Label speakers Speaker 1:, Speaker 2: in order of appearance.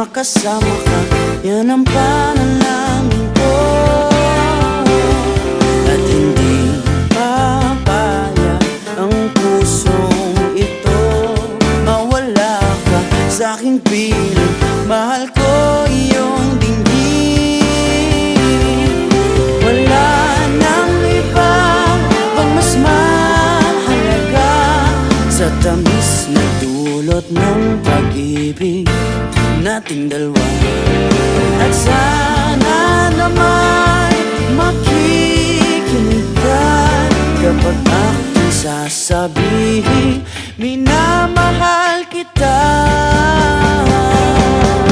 Speaker 1: makasama ka, yan ang panalangin ko. At hindi papayag ang pusong ito, mawala ka sa aking piling. Mahal ko iyong dinggin. Wala nang iba pang mas mahalaga sa tamis na dulot ng pag-ibig nating dalawa. At sana naman makikinig ka kapag ako'y sasabihin minamahal kita.